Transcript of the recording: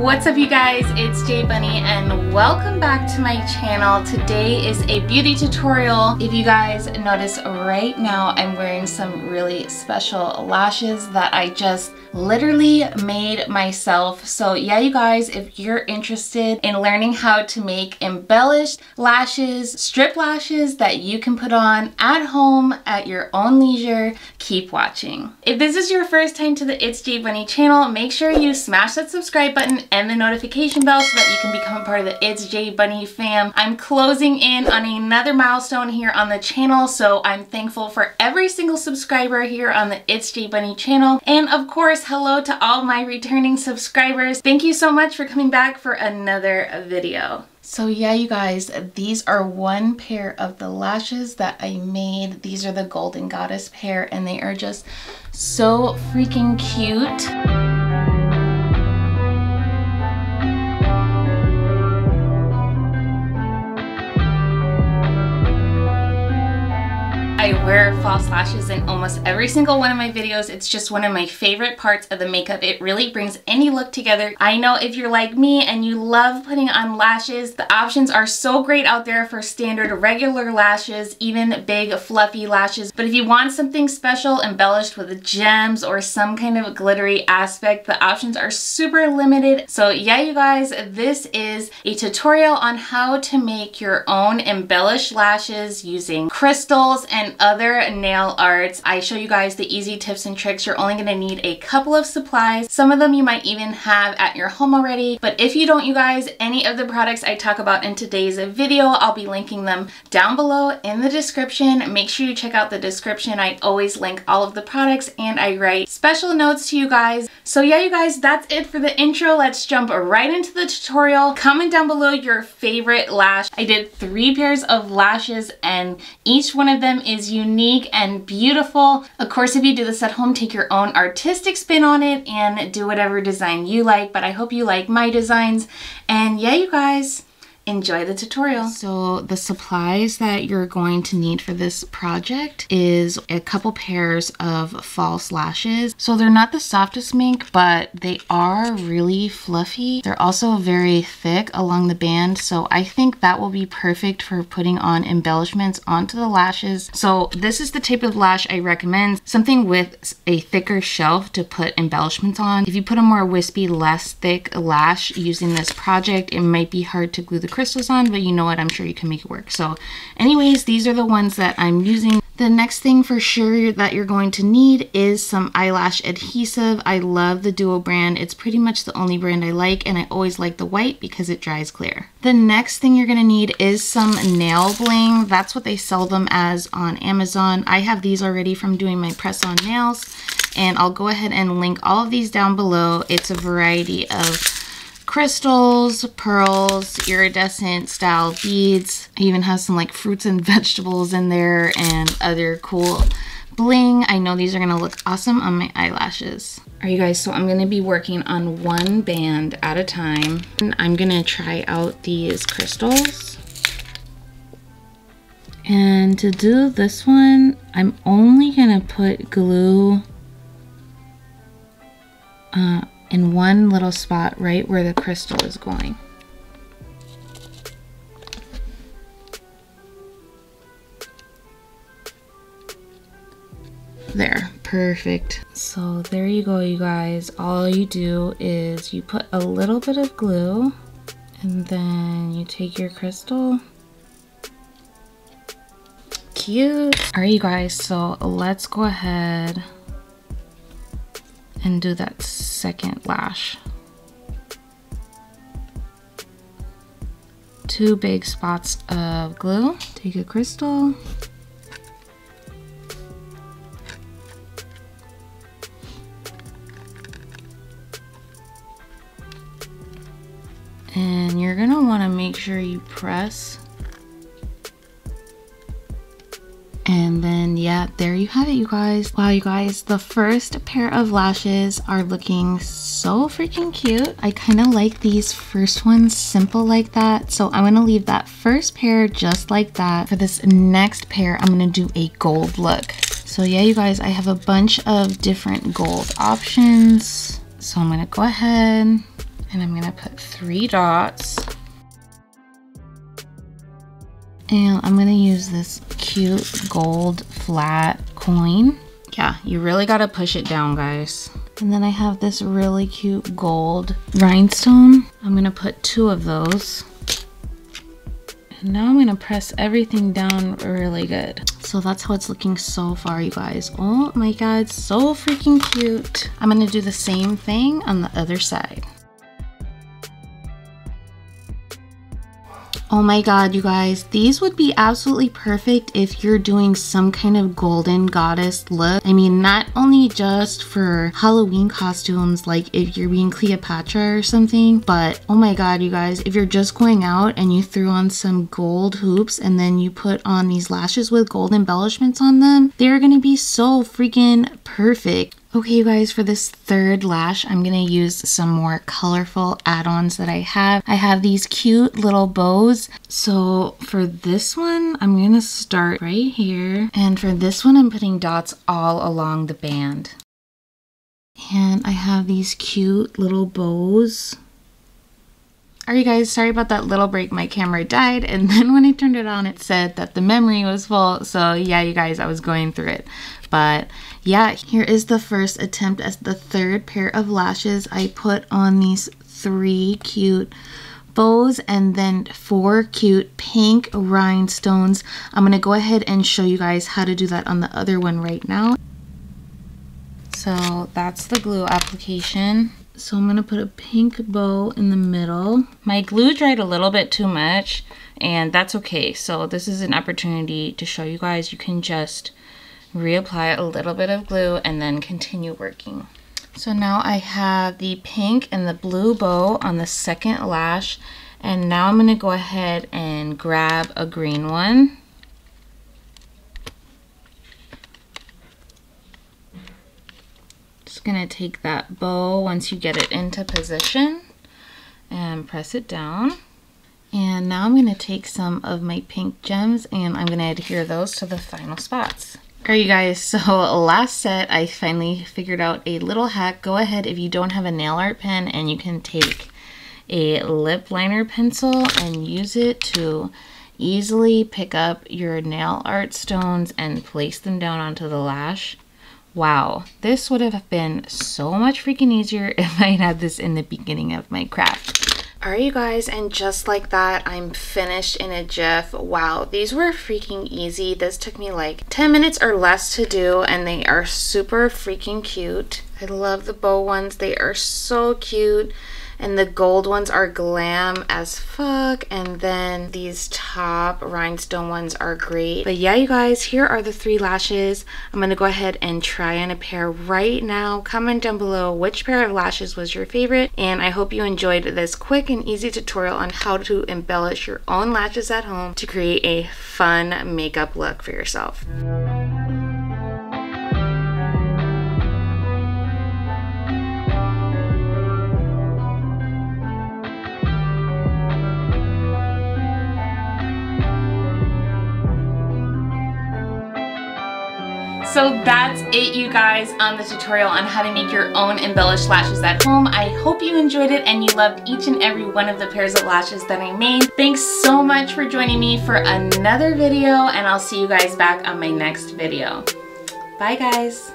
What's up you guys, it's J Bunny and welcome back to my channel. Today is a beauty tutorial. If you guys notice right now, I'm wearing some really special lashes that I just literally made myself. So yeah, you guys, if you're interested in learning how to make embellished lashes, strip lashes that you can put on at home at your own leisure, keep watching. If this is your first time to the It's J Bunny channel, make sure you smash that subscribe button and the notification bell so that you can become part of the It's J Bunny fam. I'm closing in on another milestone here on the channel, so I'm thankful for every single subscriber here on the It's J Bunny channel. And of course, hello to all my returning subscribers. Thank you so much for coming back for another video. So yeah, you guys, these are one pair of the lashes that I made. These are the Golden Goddess pair and they are just so freaking cute. I wear false lashes in almost every single one of my videos. It's just one of my favorite parts of the makeup. It really brings any look together. I know if you're like me and you love putting on lashes, the options are so great out there for standard regular lashes, even big fluffy lashes. But if you want something special embellished with gems or some kind of glittery aspect, the options are super limited. So yeah, you guys, this is a tutorial on how to make your own embellished lashes using crystals and other nail arts. I show you guys the easy tips and tricks. You're only going to need a couple of supplies. Some of them you might even have at your home already, but if you don't, you guys, any of the products I talk about in today's video, I'll be linking them down below in the description. Make sure you check out the description. I always link all of the products and I write special notes to you guys. So yeah, you guys, that's it for the intro. Let's jump right into the tutorial. Comment down below your favorite lash. I did 3 pairs of lashes and each one of them is unique and beautiful. Of course, if you do this at home, take your own artistic spin on it and do whatever design you like, but I hope you like my designs. And yeah, you guys, enjoy the tutorial. So the supplies that you're going to need for this project is a couple pairs of false lashes. So they're not the softest mink, but they are really fluffy. They're also very thick along the band. So I think that will be perfect for putting on embellishments onto the lashes. So this is the type of lash I recommend, something with a thicker shelf to put embellishments on. If you put a more wispy, less thick lash using this project, it might be hard to glue the crystals on, but you know what, I'm sure you can make it work. So anyways, these are the ones that I'm using. The next thing for sure that you're going to need is some eyelash adhesive. I love the Duo brand. It's pretty much the only brand I like, and I always like the white because it dries clear. The next thing you're going to need is some nail bling. That's what they sell them as on Amazon. I have these already from doing my press-on nails, and I'll go ahead and link all of these down below. It's a variety of crystals, pearls, iridescent style beads. I even have some like fruits and vegetables in there and other cool bling. I know these are gonna look awesome on my eyelashes. Alright you guys, so I'm gonna be working on one band at a time. And I'm gonna try out these crystals. And to do this one, I'm only gonna put glue in one little spot right where the crystal is going. There, perfect. So there you go, you guys. All you do is you put a little bit of glue and then you take your crystal. Cute. All right, you guys, so let's go ahead and do that second lash. 2 big spots of glue. Take a crystal. And you're gonna wanna make sure you press. And then yeah, there you have it, you guys. Wow, you guys, the first pair of lashes are looking so freaking cute. I kind of like these first ones simple like that, so I'm gonna leave that first pair just like that. For this next pair, I'm gonna do a gold look. So yeah, you guys, I have a bunch of different gold options. So I'm gonna go ahead And I'm gonna put 3 dots. And I'm gonna use this cute gold flat coin. Yeah, you really gotta push it down, guys. And then I have this really cute gold rhinestone. I'm gonna put 2 of those. And now I'm gonna press everything down really good. So that's how it's looking so far, you guys. Oh my God, so freaking cute. I'm gonna do the same thing on the other side. Oh my God, you guys, these would be absolutely perfect if you're doing some kind of golden goddess look. I mean, not only just for Halloween costumes, like if you're being Cleopatra or something, but oh my God, you guys, if you're just going out and you threw on some gold hoops and then you put on these lashes with gold embellishments on them, they're gonna be so freaking perfect. Okay, you guys, for this third lash, I'm gonna use some more colorful add-ons that I have. I have these cute little bows. So for this one, I'm gonna start right here. And for this one, I'm putting dots all along the band. And I have these cute little bows. Alright, you guys, sorry about that little break. My camera died, and then when I turned it on, it said that the memory was full. So yeah, you guys, I was going through it. But yeah, here is the first attempt as the third pair of lashes. I put on these 3 cute bows and then 4 cute pink rhinestones. I'm gonna go ahead and show you guys how to do that on the other one right now. So that's the glue application. So I'm gonna put a pink bow in the middle. My glue dried a little bit too much, and that's okay. So this is an opportunity to show you guys you can just reapply a little bit of glue and then continue working. So now I have the pink and the blue bow on the second lash, and now I'm gonna go ahead and grab a green one. Just gonna take that bow once you get it into position and press it down. And now I'm gonna take some of my pink gems and I'm gonna adhere those to the final spots. Alright, you guys, so last set, I finally figured out a little hack. Go ahead if you don't have a nail art pen, and you can take a lip liner pencil and use it to easily pick up your nail art stones and place them down onto the lash. Wow, this would have been so much freaking easier if I had this in the beginning of my craft. Alright, you guys, and just like that, I'm finished in a jiff. Wow, these were freaking easy. This took me like 10 minutes or less to do, and they are super freaking cute. I love the bow ones. They are so cute. And the gold ones are glam as fuck. And then these top rhinestone ones are great. But yeah, you guys, here are the 3 lashes. I'm going to go ahead and try on a pair right now. Comment down below which pair of lashes was your favorite. And I hope you enjoyed this quick and easy tutorial on how to embellish your own lashes at home to create a fun makeup look for yourself. So that's it, you guys, on the tutorial on how to make your own embellished lashes at home. I hope you enjoyed it and you loved each and every one of the pairs of lashes that I made. Thanks so much for joining me for another video, and I'll see you guys back on my next video. Bye, guys.